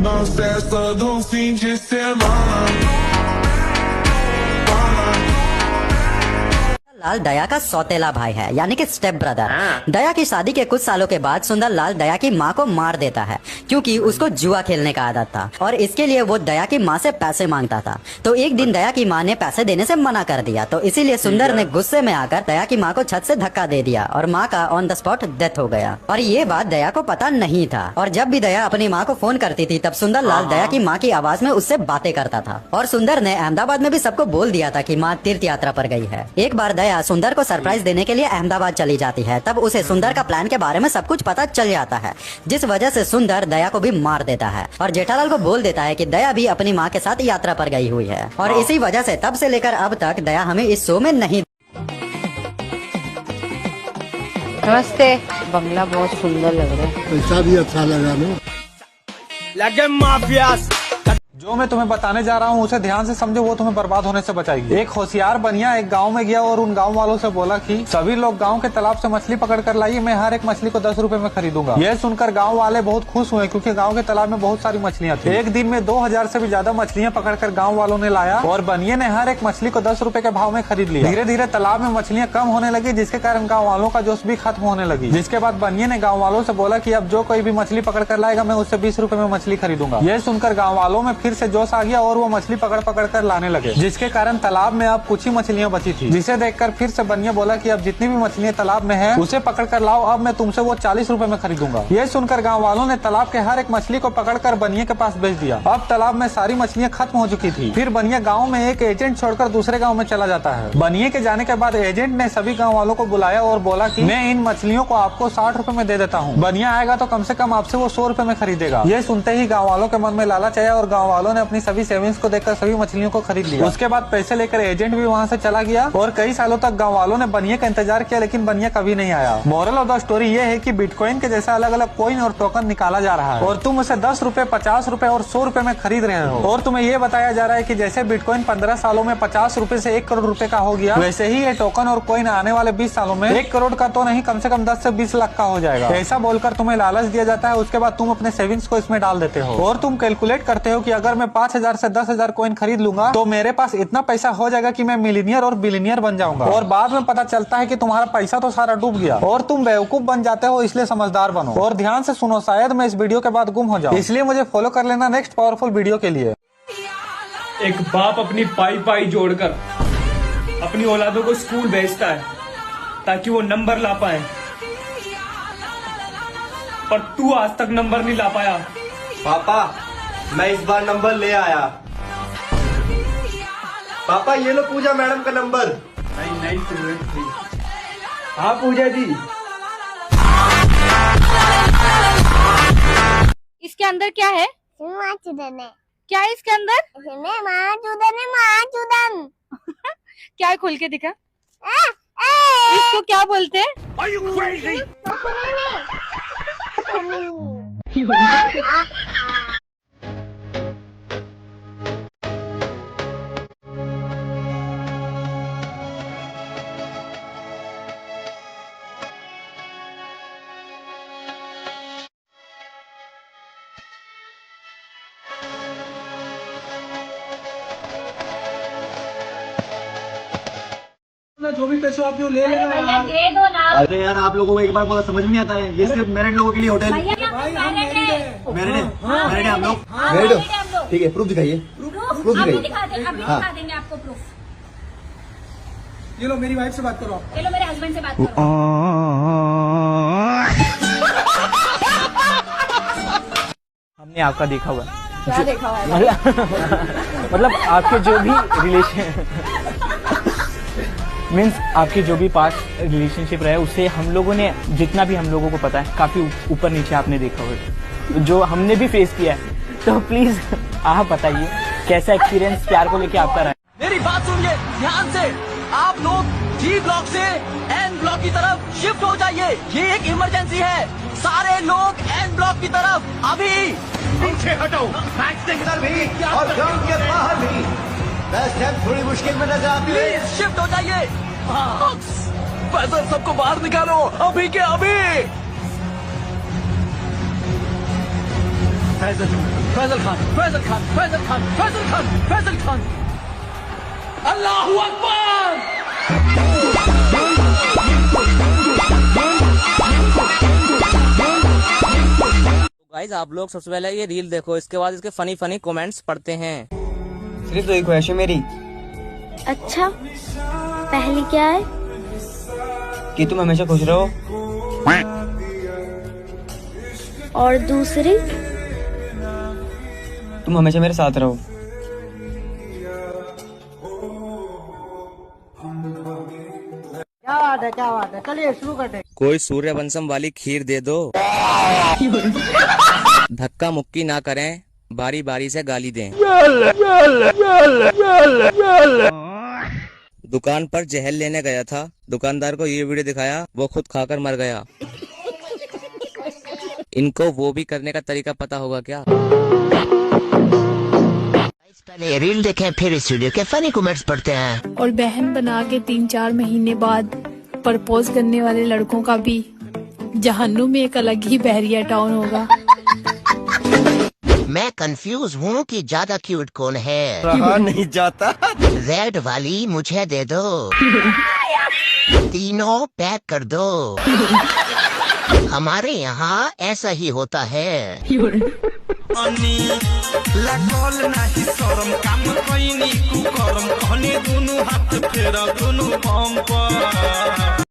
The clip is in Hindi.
Não cessa do fim de semana. लाल दया का सौतेला भाई है, यानी कि स्टेप ब्रदर। दया की शादी के कुछ सालों के बाद सुंदर लाल दया की माँ को मार देता है, क्योंकि उसको जुआ खेलने का आदत था और इसके लिए वो दया की माँ से पैसे मांगता था। तो एक दिन दया की माँ ने पैसे देने से मना कर दिया, तो इसीलिए सुंदर ने गुस्से में आकर दया की माँ को छत से धक्का दे दिया और माँ का ऑन द स्पॉट डेथ हो गया। और ये बात दया को पता नहीं था, और जब भी दया अपनी माँ को फोन करती थी तब सुंदर लाल दया की माँ की आवाज में उससे बातें करता था। और सुंदर ने अहमदाबाद में भी सबको बोल दिया था कि माँ तीर्थ यात्रा पर गई है। एक बार दया सुंदर को सरप्राइज देने के लिए अहमदाबाद चली जाती है, तब उसे सुंदर का प्लान के बारे में सब कुछ पता चल जाता है, जिस वजह से सुंदर दया को भी मार देता है और जेठालाल को बोल देता है कि दया भी अपनी माँ के साथ यात्रा पर गई हुई है। और इसी वजह से तब से लेकर अब तक दया हमें इस शो में नहीं। नमस्ते, बंगला बहुत सुंदर लग रहा है। पैसा भी अच्छा लगा ना। लगे माफियास। जो मैं तुम्हें बताने जा रहा हूँ उसे ध्यान से समझो, वो तुम्हें बर्बाद होने से बचाएगी। एक होशियार बनिया एक गांव में गया और उन गांव वालों से बोला कि सभी लोग गांव के तालाब से मछली पकड़ कर लाइए, मैं हर एक मछली को 10 रुपए में खरीदूंगा। यह सुनकर गांव वाले बहुत खुश हुए, क्योंकि गांव के तालाब में बहुत सारी मछलियां थी। एक दिन में 2000 से भी ज्यादा मछलियां पकड़कर गाँव वालों ने लाया और बनिए ने हर एक मछली को 10 रुपए के भाव में खरीद लिया। धीरे धीरे तालाब में मछलियां कम होने लगी, जिसके कारण गाँव वालों का जोश भी खत्म होने लगी। जिसके बाद बनिए ने गाँव वालों से बोला कि अब जो कोई भी मछली पकड़ कर लाएगा मैं उससे 20 रुपए में मछली खरीदूंगा। यह सुनकर गाँव वालों में फिर से जोश आ गया और वो मछली पकड़ कर लाने लगे, जिसके कारण तालाब में अब कुछ ही मछलियां बची थी। जिसे देखकर फिर से बनिया बोला कि अब जितनी भी मछलियां तालाब में है उसे पकड़ कर लाओ, अब मैं तुमसे वो 40 रुपए में खरीदूंगा। ये सुनकर गांव वालों ने तालाब के हर एक मछली को पकड़कर बनिया के पास भेज दिया। अब तालाब में सारी मछलियां खत्म हो चुकी थी। फिर बनिया गाँव में एक एजेंट छोड़कर दूसरे गाँव में चला जाता है। बनिया के जाने के बाद एजेंट ने सभी गाँव वालों को बुलाया और बोला कि मैं इन मछलियों को आपको 60 रुपए में दे देता हूँ, बनिया आएगा तो कम से कम आपसे वो 100 रुपए में खरीदेगा। ये सुनते ही गाँव वालों के मन में लालच आया और गाँव वालों ने अपनी सभी सेविंग्स को देखकर सभी मछलियों को खरीद लिया। उसके बाद पैसे लेकर एजेंट भी वहाँ से चला गया और कई सालों तक गाँव वालों ने बनिया का इंतजार किया, लेकिन बनिया कभी नहीं आया। मोरल ऑफ द स्टोरी ये है कि बिटकॉइन के जैसा अलग अलग कॉइन और टोकन निकाला जा रहा है और तुम उसे 10 रुपए, 50 रुपए और 100 रुपए में खरीद रहे हो। और तुम्हें ये बताया जा रहा है कि जैसे बिटकॉइन 15 सालों में 50 रुपए से 1 करोड़ रुपए का हो गया, वैसे ही ये टोकन और कॉइन आने वाले 20 सालों में 1 करोड़ का तो नहीं, कम से कम 10 से 20 लाख का हो जाएगा। ऐसा बोलकर तुम्हें लालच दिया जाता है। उसके बाद तुम अपने सेविंग्स को इसमें डाल देते हो और तुम कैलकुलेट करते हो कि अगर मैं 5000 से 10,000 कॉइन खरीद लूंगा तो मेरे पास इतना पैसा हो जाएगा कि मैं मिलीनियर और बिलीनियर बन जाऊंगा। और बाद में पता चलता है कि तुम्हारा पैसा तो सारा डूब गया और तुम बेवकूफ बन जाते हो। इसलिए समझदार बनो और ध्यान से सुनो, शायद मैं इस वीडियो के बाद गुम हो जाऊं, इसलिए मुझे फॉलो कर लेना नेक्स्ट पावरफुल वीडियो के लिए। एक बाप अपनी पाई जोड़कर अपनी औलादों को स्कूल भेजता है ताकि वो नंबर ला पाए, पर तू आज तक नंबर नहीं ला पाया। पापा मैं इस बार नंबर ले आया। पापा ये लो पूजा मैडम का नंबर। 9923। हाँ पूजा जी। इसके अंदर क्या है? क्या है इसके अंदर? क्या है, खोल के दिखा। इसको क्या बोलते हैं? जो भी पैसे आप ले लेना यार। दे दो ना। अरे यार आप लोगों को एक बार बोला समझ में नहीं आता है, ये सिर्फ मैरिड लोगों के लिए होटल। मैरिड है हम लोग। मैरिड ठीक है, प्रूफ दिखाइए। प्रूफ दिखाइए। हाँ दिखा देंगे आपको प्रूफ। ये लो मेरी वाइफ से बात करो आप। ये लो मेरे हस्बैंड से बात करो। हमने आपका देखा हुआ। क्या देखा हुआ है? मतलब आपके जो भी रिलेशन मीन्स आपके जो भी पास्ट रिलेशनशिप रहे उससे हम लोगों ने जितना भी हम लोगों को पता है काफी ऊपर नीचे आपने देखा होगा, जो हमने भी फेस किया है। तो प्लीज आप बताइए कैसा एक्सपीरियंस प्यार को लेके आपका रहा है। मेरी बात सुनिए ध्यान से, आप लोग जी ब्लॉक से एन ब्लॉक की तरफ शिफ्ट हो जाइए। ये एक इमरजेंसी है, सारे लोग एन ब्लॉक की तरफ अभी। पीछे हटो, मैच के अंदर भी और ग्राउंड के बाहर भी। थोड़ी मुश्किल में नजर आती है, शिफ्ट हो जाइए। पैदल सबको बाहर निकालो अभी के अभी। फैजल फैजल खान फैजल खान फैजल खान फैजल खान फैजल खान। अल्लाह अकबर। गाइस आप लोग सबसे पहले ये रील देखो, इसके बाद इसके फनी फनी कमेंट्स पढ़ते हैं। सिर्फ तो एक ख्वाहिश है मेरी अच्छा, पहली क्या है? कि तुम हमेशा खुश रहो। और दूसरी? तुम हमेशा मेरे साथ रहो। क्या बात है, चलिए शुरू करते हैं। कोई सूर्यवंशम वाली खीर दे दो। धक्का मुक्की ना करें, बारी बारी से गाली दें। दुकान पर जहर लेने गया था, दुकानदार को ये वीडियो दिखाया, वो खुद खाकर मर गया। इनको वो भी करने का तरीका पता होगा क्या? पहले रील देखें फिर इस वीडियो के फनी कमेंट्स पढ़ते हैं। और बहन बना के 3-4 महीने बाद प्रपोज करने वाले लड़कों का भी जहन्नुम में एक अलग ही बहरिया टाउन होगा। मैं कंफ्यूज हूँ कि ज्यादा क्यूट कौन है। रहा नहीं जाता। रेड वाली मुझे दे दो। तीनों पैक कर दो। हमारे यहाँ ऐसा ही होता है। लागल नाही शरम काम कइनी कुकरम कहनी दुनु हाथ फेरा दुनु बम पर